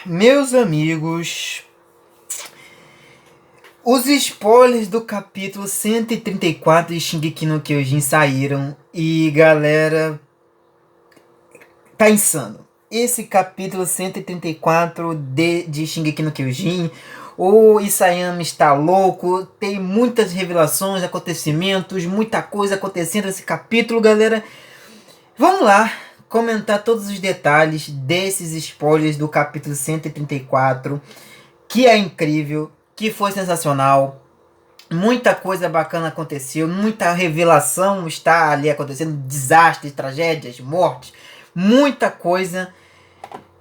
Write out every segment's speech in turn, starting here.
Meus amigos, os spoilers do capítulo 134 de Shingeki no Kyojin saíram e galera, tá insano. Esse capítulo 134 de Shingeki no Kyojin, o Isayama está louco, tem muitas revelações, acontecimentos, muita coisa acontecendo nesse capítulo, galera. Vamos lá comentar todos os detalhes desses spoilers do capítulo 134, que é incrível, que foi sensacional. Muita coisa bacana aconteceu, muita revelação está ali acontecendo, desastres, tragédias, mortes, muita coisa.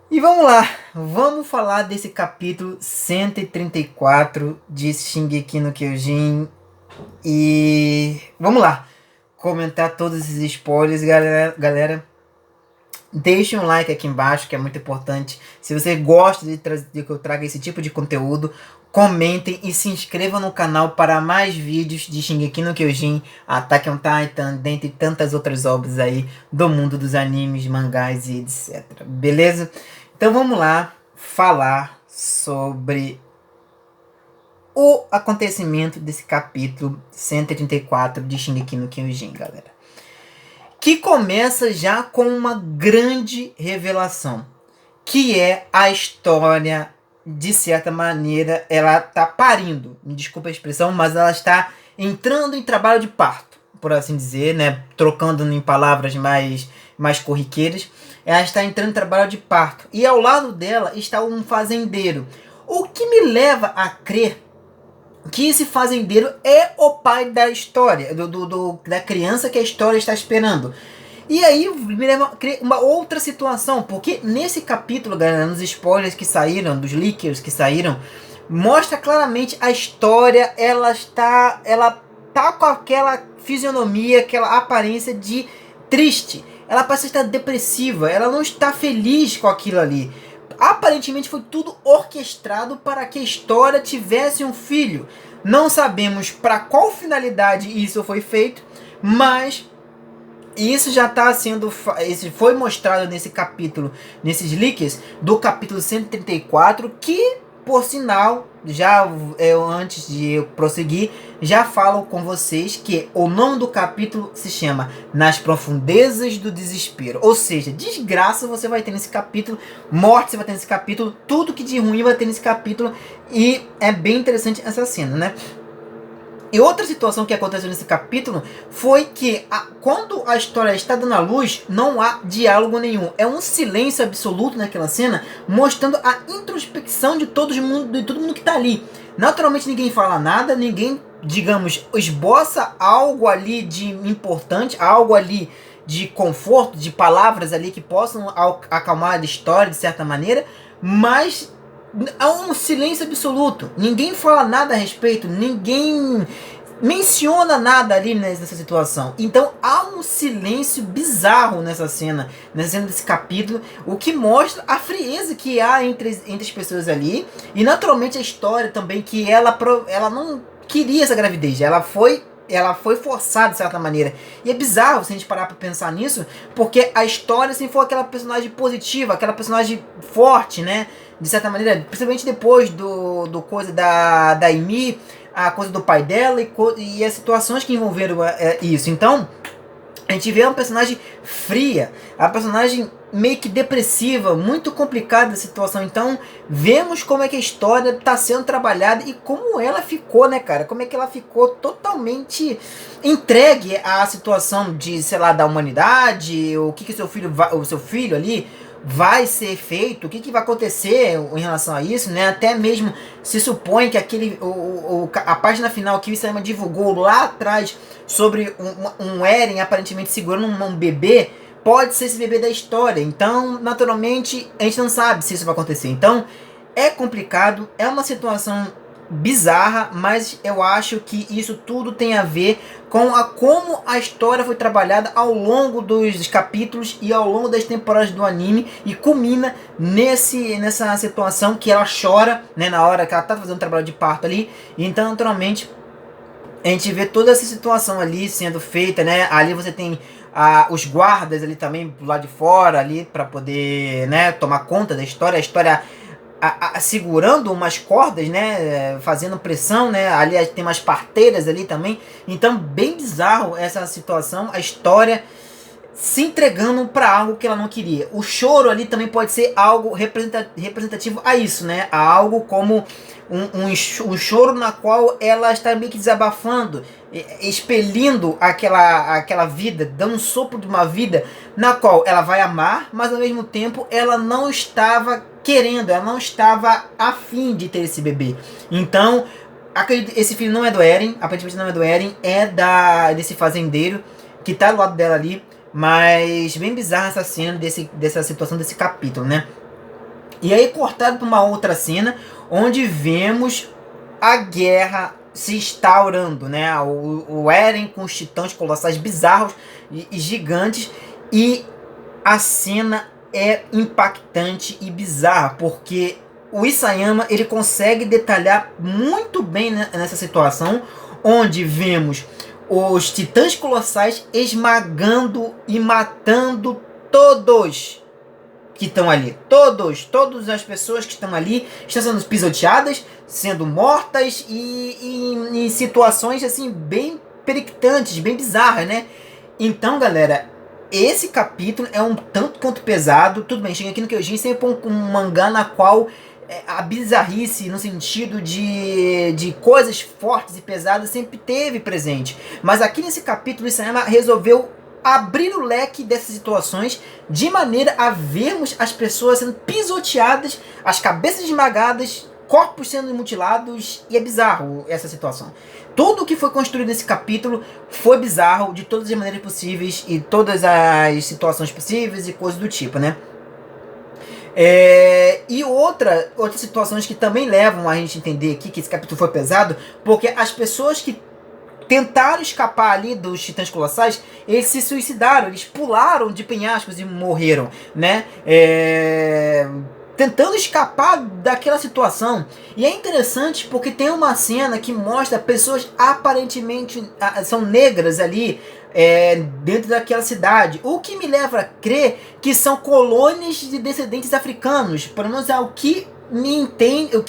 E vamos lá, vamos falar desse capítulo 134 de Shingeki no Kyojin. E vamos lá, comentar todos esses spoilers, galera. Deixe um like aqui embaixo, que é muito importante. Se você gosta de que eu traga esse tipo de conteúdo, comentem e se inscrevam no canal para mais vídeos de Shingeki no Kyojin, Attack on Titan, dentre tantas outras obras aí do mundo dos animes, mangás e etc. Beleza? Então vamos lá falar sobre o acontecimento desse capítulo 134 de Shingeki no Kyojin, galera. Que começa já com uma grande revelação, que é a história, de certa maneira, ela está parindo, me desculpa a expressão, mas ela está entrando em trabalho de parto, por assim dizer, né? Trocando em palavras mais corriqueiras, ela está entrando em trabalho de parto, e ao lado dela está um fazendeiro, o que me leva a crer que esse fazendeiro é o pai da história, da criança que a história está esperando. E aí me leva a uma outra situação, porque nesse capítulo, galera, nos spoilers que saíram, dos leakers que saíram, mostra claramente a história, ela tá com aquela fisionomia, aquela aparência de triste. Ela parece estar depressiva, ela não está feliz com aquilo ali. Aparentemente foi tudo orquestrado para que a história tivesse um filho. Não sabemos para qual finalidade isso foi feito, mas isso já está sendo. Isso foi mostrado nesse capítulo, nesses leaks do capítulo 134, que, por sinal, já antes de eu prosseguir, já falo com vocês que o nome do capítulo se chama Nas Profundezas do Desespero. Ou seja, desgraça você vai ter nesse capítulo, morte você vai ter nesse capítulo, tudo que de ruim vai ter nesse capítulo. E é bem interessante essa cena, né? E outra situação que aconteceu nesse capítulo foi que quando a história está dando à luz, não há diálogo nenhum. É um silêncio absoluto naquela cena, mostrando a introspecção de todo mundo que está ali. Naturalmente ninguém fala nada, ninguém, digamos, esboça algo ali de importante, algo ali de conforto, de palavras ali que possam acalmar a história de certa maneira, mas há um silêncio absoluto. Ninguém fala nada a respeito, ninguém menciona nada ali nessa situação. Então há um silêncio bizarro nessa cena desse capítulo, o que mostra a frieza que há entre as pessoas ali. E naturalmente a história também, que ela não queria essa gravidez, ela foi forçada de certa maneira. E é bizarro se a gente parar pra pensar nisso, porque a história sempre foi aquela personagem positiva, aquela personagem forte, né? De certa maneira, principalmente depois do coisa da Amy, a coisa do pai dela e as situações que envolveram isso. Então, a gente vê uma personagem fria, a personagem meio que depressiva, muito complicada a situação. Então, vemos como é que a história está sendo trabalhada e como ela ficou, né, cara? Como é que ela ficou totalmente entregue à situação de, sei lá, da humanidade, o que o seu filho ali vai ser feito, o que vai acontecer em relação a isso, né? Até mesmo se supõe que a página final que o Isayama divulgou lá atrás sobre um Eren aparentemente segurando um bebê, pode ser esse bebê da história. Então, naturalmente, a gente não sabe se isso vai acontecer. Então, é complicado, é uma situação bizarra, mas eu acho que isso tudo tem a ver com como a história foi trabalhada ao longo dos capítulos e ao longo das temporadas do anime, e culmina nessa situação que ela chora, né, na hora que ela tá fazendo o trabalho de parto ali. Então, naturalmente, a gente vê toda essa situação ali sendo feita, né? Ali você tem os guardas ali também do lado de fora ali para poder, né, tomar conta da história. A história segurando umas cordas, né, fazendo pressão, né, ali tem umas parteiras ali também, então bem bizarro essa situação, a história se entregando para algo que ela não queria. O choro ali também pode ser algo representativo a isso, né, a algo como um choro na qual ela está meio que desabafando, expelindo aquela vida, dando um sopro de uma vida na qual ela vai amar, mas ao mesmo tempo ela não estava querendo, ela não estava afim de ter esse bebê. Então, acredito, esse filho não é do Eren, aparentemente não é do Eren, é desse fazendeiro que tá do lado dela ali, mas bem bizarra essa cena dessa situação desse capítulo, né? E aí cortado para uma outra cena onde vemos a guerra se instaurando, né? O Eren com os titãs colossais bizarros e gigantes, e a cena é impactante e bizarra, porque o Isayama ele consegue detalhar muito bem nessa situação, onde vemos os titãs colossais esmagando e matando todos que estão ali. Todas as pessoas que estão ali estão sendo pisoteadas, sendo mortas e em situações assim bem periclitantes, bem bizarras, né? Então, galera, esse capítulo é um tanto quanto pesado. Tudo bem, chega aqui no Kyojin sempre um mangá na qual a bizarrice no sentido de coisas fortes e pesadas sempre teve presente. Mas aqui nesse capítulo, o Isayama resolveu abrir o leque dessas situações de maneira a vermos as pessoas sendo pisoteadas, as cabeças esmagadas, corpos sendo mutilados, e é bizarro essa situação. Tudo que foi construído nesse capítulo foi bizarro de todas as maneiras possíveis e todas as situações possíveis e coisas do tipo, né? E outras situações que também levam a gente a entender aqui que esse capítulo foi pesado, porque as pessoas que tentaram escapar ali dos titãs colossais, eles se suicidaram, eles pularam de penhascos e morreram, né? Tentando escapar daquela situação. E é interessante porque tem uma cena que mostra pessoas aparentemente são negras ali dentro daquela cidade, o que me leva a crer que são colônias de descendentes africanos, pelo menos é o que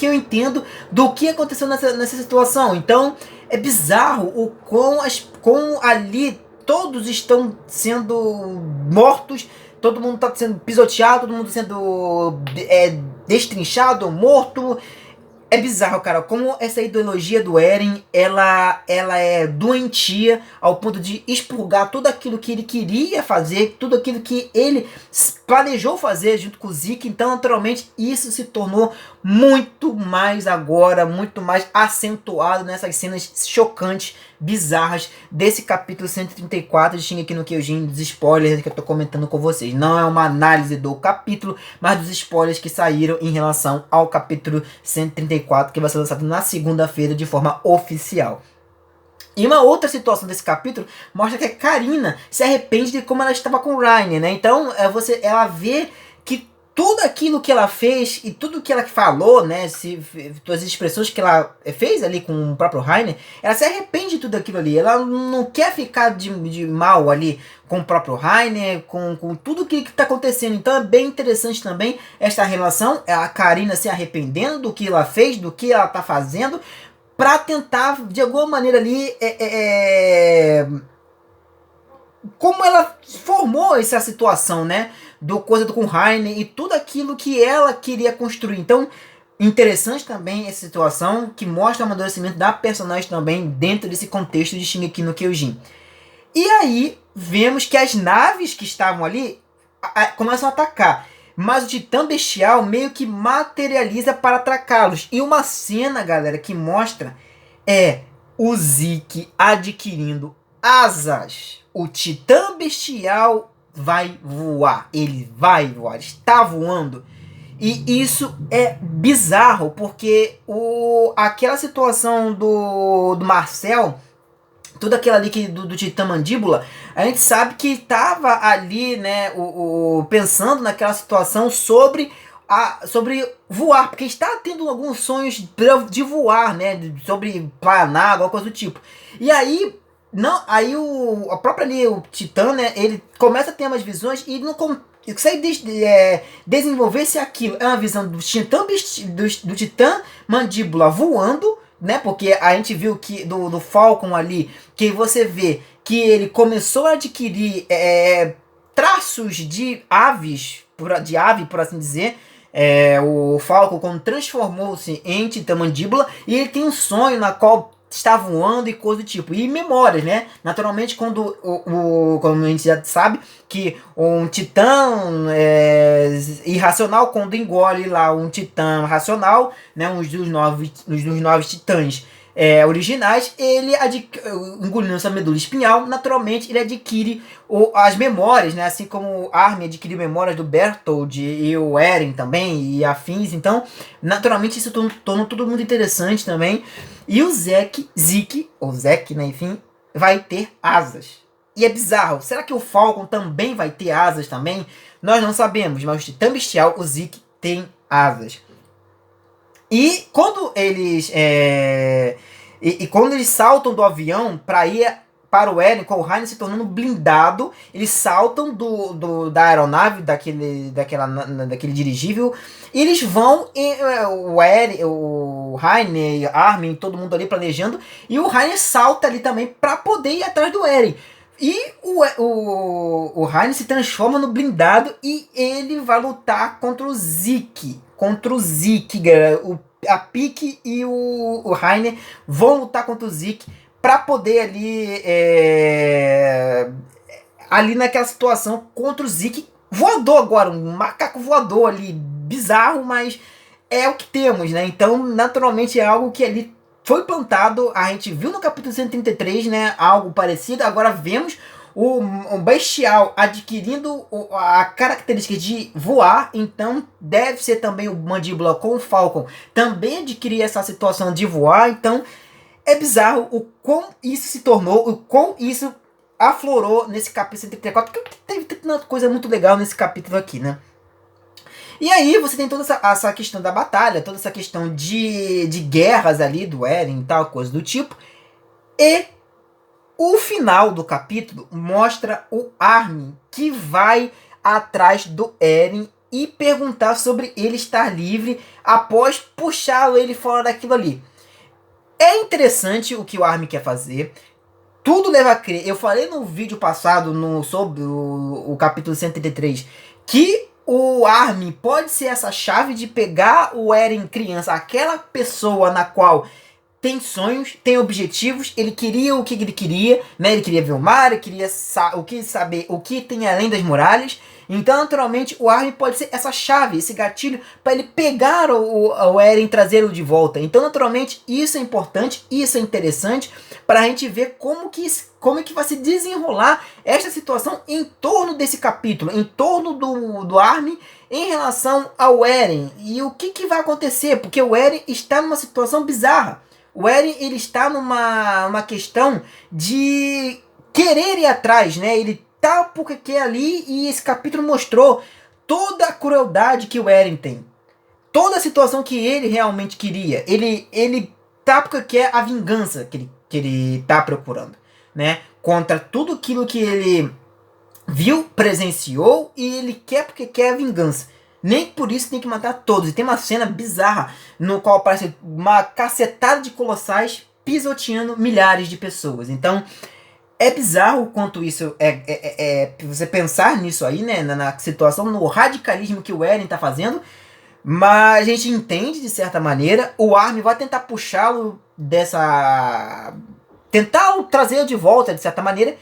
eu entendo do que aconteceu nessa situação. Então é bizarro o como ali todos estão sendo mortos, todo mundo está sendo pisoteado, todo mundo sendo destrinchado, morto. É bizarro, cara, como essa ideologia do Eren, ela é doentia ao ponto de expurgar tudo aquilo que ele queria fazer, tudo aquilo que ele planejou fazer junto com o Zeke. Então, naturalmente, isso se tornou muito mais agora, muito mais acentuado nessas cenas chocantes, bizarras desse capítulo 134 de Shingeki no Kyojin, dos spoilers que eu tô comentando com vocês. Não é uma análise do capítulo, mas dos spoilers que saíram em relação ao capítulo 134, que vai ser lançado na segunda-feira de forma oficial. E uma outra situação desse capítulo mostra que a Karina se arrepende de como ela estava com o Reiner, né? Então ela vê que tudo aquilo que ela fez e tudo que ela falou, né, todas as expressões que ela fez ali com o próprio Reiner, ela se arrepende de tudo aquilo ali. Ela não quer ficar de mal ali com o próprio Reiner, com tudo que está acontecendo. Então é bem interessante também esta relação, a Karina se arrependendo do que ela fez, do que ela está fazendo, para tentar, de alguma maneira ali, como ela formou essa situação, né? Do coisa do com Reiner e tudo aquilo que ela queria construir. Então, interessante também essa situação que mostra o amadurecimento da personagem também dentro desse contexto de Shingeki no Kyojin. E aí, vemos que as naves que estavam ali começam a atacar. Mas o Titã Bestial meio que materializa para atacá-los. E uma cena, galera, que mostra o Zeke adquirindo asas. O Titã Bestial vai voar. Ele vai voar. Está voando. E isso é bizarro, porque aquela situação do Marcel, tudo aquilo ali do Titã Mandíbula, a gente sabe que estava ali, né, pensando naquela situação sobre voar, porque está tendo alguns sonhos de voar, né, sobre planar, alguma coisa do tipo. E aí, a própria ali, o Titã, né, ele começa a ter umas visões e desenvolver-se aquilo. É uma visão do Titã Mandíbula voando, né? Porque a gente viu que do Falcon ali, que você vê que ele começou a adquirir traços de aves, de ave, por assim dizer. O Falcon, quando transformou-se em Titã Mandíbula, e ele tem um sonho na qual está voando e coisa do tipo. E memórias, né? Naturalmente, quando como a gente já sabe, que um titã irracional, quando engole lá um titã racional, né? Um dos nove titãs originais, ele engolindo sua medula espinhal, naturalmente ele adquire as memórias, né? Assim como o Armin adquiriu memórias do Berthold e o Eren também, e afins. Então, naturalmente, isso torna tudo muito interessante também. E o Zeke, ou Zeke, né? Enfim, vai ter asas. E é bizarro. Será que o Falcon também vai ter asas também? Nós não sabemos, mas o Titã Bestial, o Zeke, tem asas. E quando eles quando eles saltam do avião para ir para o Eren, com o Rainer se tornando blindado, eles saltam da aeronave, daquele dirigível, e eles vão, o Eren, o Rainer, Armin, todo mundo ali planejando, e o Rainer salta ali também para poder ir atrás do Eren. E o Rainer se transforma no blindado e ele vai lutar contra o Zeke. Galera. A Pieck e o Rainer vão lutar contra o Zeke para poder ali naquela situação contra o Zeke voador agora, um macaco voador ali, bizarro, mas é o que temos, né? Então, naturalmente, é algo que ali foi plantado, a gente viu no capítulo 133, né? Algo parecido, agora vemos o Bestial adquirindo a característica de voar, então deve ser também o Mandíbula com o Falcon também adquirir essa situação de voar, então é bizarro o quão isso se tornou, o quão isso aflorou nesse capítulo 134, porque teve tanta coisa muito legal nesse capítulo aqui, né? E aí você tem toda essa questão da batalha, toda essa questão de guerras ali do Eren e tal, coisa do tipo, e o final do capítulo mostra o Armin que vai atrás do Eren e perguntar sobre ele estar livre após puxá-lo ele fora daquilo ali. É interessante o que o Armin quer fazer. Tudo leva a crer. Eu falei no vídeo passado sobre o capítulo 133 que o Armin pode ser essa chave de pegar o Eren criança, aquela pessoa na qual tem sonhos, tem objetivos, ele queria o que ele queria, né? Ele queria ver o mar, ele queria saber o que tem além das muralhas. Então, naturalmente, o Armin pode ser essa chave, esse gatilho, para ele pegar o Eren e trazê-lo de volta. Então, naturalmente, isso é importante, isso é interessante, para a gente ver como é que vai se desenrolar esta situação em torno desse capítulo, em torno do Armin em relação ao Eren. E o que vai acontecer, porque o Eren está numa situação bizarra. O Eren, ele está numa questão de querer ir atrás, né? Ele tá porque quer ali, e esse capítulo mostrou toda a crueldade que o Eren tem. Toda a situação que ele realmente queria. Ele tá porque quer a vingança que ele tá procurando, né? Contra tudo aquilo que ele viu, presenciou, e ele quer porque quer a vingança. Nem por isso tem que matar todos. E tem uma cena bizarra no qual aparece uma cacetada de colossais pisoteando milhares de pessoas. Então, é bizarro o quanto isso você pensar nisso aí, né? Na situação, no radicalismo que o Eren tá fazendo. Mas a gente entende, de certa maneira. O Armin vai tentar puxá-lo tentar trazê-lo de volta, de certa maneira.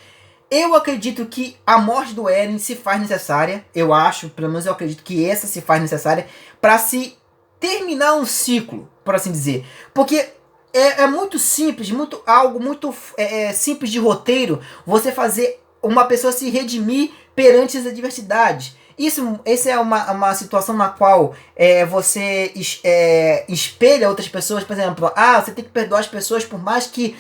Eu acredito que a morte do Eren se faz necessária. Eu acho, pelo menos eu acredito que essa se faz necessária para se terminar um ciclo, por assim dizer. Porque é muito simples, algo muito simples de roteiro, você fazer uma pessoa se redimir perante as adversidades. Essa é uma situação na qual você espelha outras pessoas. Por exemplo, você tem que perdoar as pessoas por mais que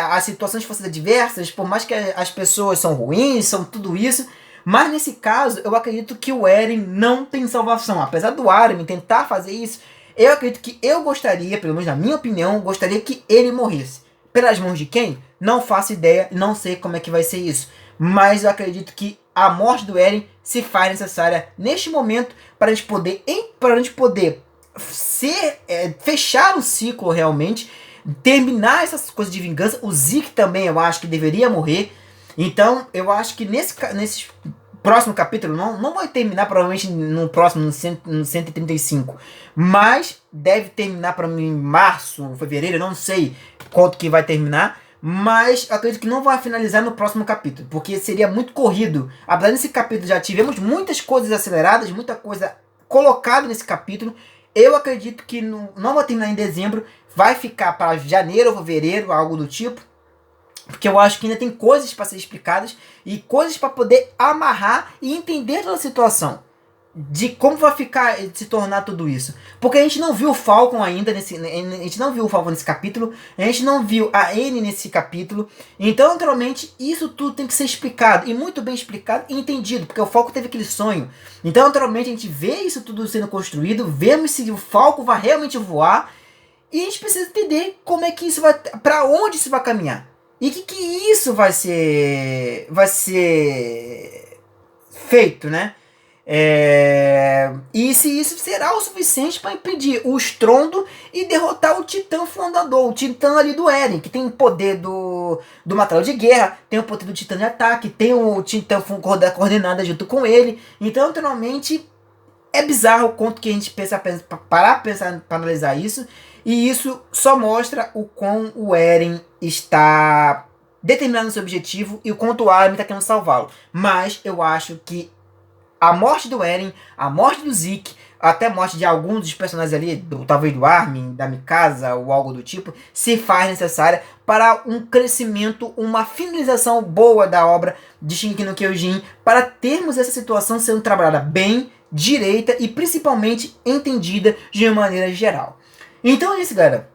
as situações fossem adversas, por mais que as pessoas são ruins, são tudo isso. Mas nesse caso, eu acredito que o Eren não tem salvação. Apesar do Armin tentar fazer isso, eu acredito que eu gostaria, pelo menos na minha opinião, gostaria que ele morresse. Pelas mãos de quem? Não faço ideia, não sei como é que vai ser isso. Mas eu acredito que a morte do Eren se faz necessária neste momento para a gente poder fechar o ciclo realmente, terminar essas coisas de vingança. O Zeke também eu acho que deveria morrer. Então eu acho que nesse próximo capítulo, não vai terminar provavelmente no próximo, no 135, mas deve terminar para mim em março, fevereiro, não sei quanto que vai terminar, mas acredito que não vai finalizar no próximo capítulo, porque seria muito corrido. Apesar desse capítulo já tivemos muitas coisas aceleradas, muita coisa colocada nesse capítulo, eu acredito que não vai terminar em dezembro, vai ficar para janeiro ou fevereiro, algo do tipo. Porque eu acho que ainda tem coisas para ser explicadas e coisas para poder amarrar e entender toda a situação. De como vai ficar, se tornar tudo isso. Porque a gente não viu o Falcon ainda, a gente não viu o Falcon nesse capítulo, a gente não viu a Anne nesse capítulo. Então, naturalmente, isso tudo tem que ser explicado, e muito bem explicado e entendido, porque o Falcon teve aquele sonho. Então, naturalmente, a gente vê isso tudo sendo construído, vemos se o Falcon vai realmente voar, e a gente precisa entender como é que isso vai, para onde isso vai caminhar. E que isso vai ser feito, né? E se isso será o suficiente para impedir o estrondo e derrotar o Titã fundador, o Titã ali do Eren, que tem o poder do martelo de guerra, tem o poder do Titã de ataque, tem o Titã da coordenada junto com ele. Então, naturalmente, é bizarro o quanto que a gente parar para analisar isso. E isso só mostra o quão o Eren está determinado no seu objetivo e o quanto o Armin está querendo salvá-lo. Mas eu acho que a morte do Eren, a morte do Zeke, até a morte de alguns dos personagens ali, talvez do Armin, da Mikasa ou algo do tipo, se faz necessária para um crescimento, uma finalização boa da obra de Shingeki no Kyojin, para termos essa situação sendo trabalhada bem, direita e principalmente entendida de uma maneira geral. Então é isso, galera.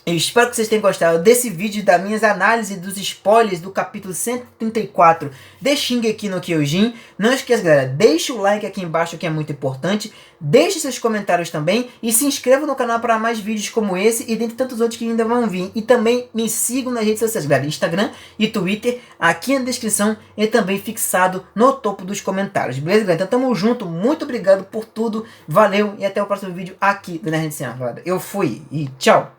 Eu espero que vocês tenham gostado desse vídeo, das minhas análises dos spoilers do capítulo 134 de Shingeki no Kyojin. Não esqueça, galera, deixe o like aqui embaixo, que é muito importante. Deixe seus comentários também e se inscreva no canal para mais vídeos como esse e dentre tantos outros que ainda vão vir. E também me sigam nas redes sociais, galera, Instagram e Twitter, aqui na descrição e também fixado no topo dos comentários. Beleza, galera? Então tamo junto, muito obrigado por tudo, valeu e até o próximo vídeo aqui do Nerd Cinema, galera. Eu fui e tchau!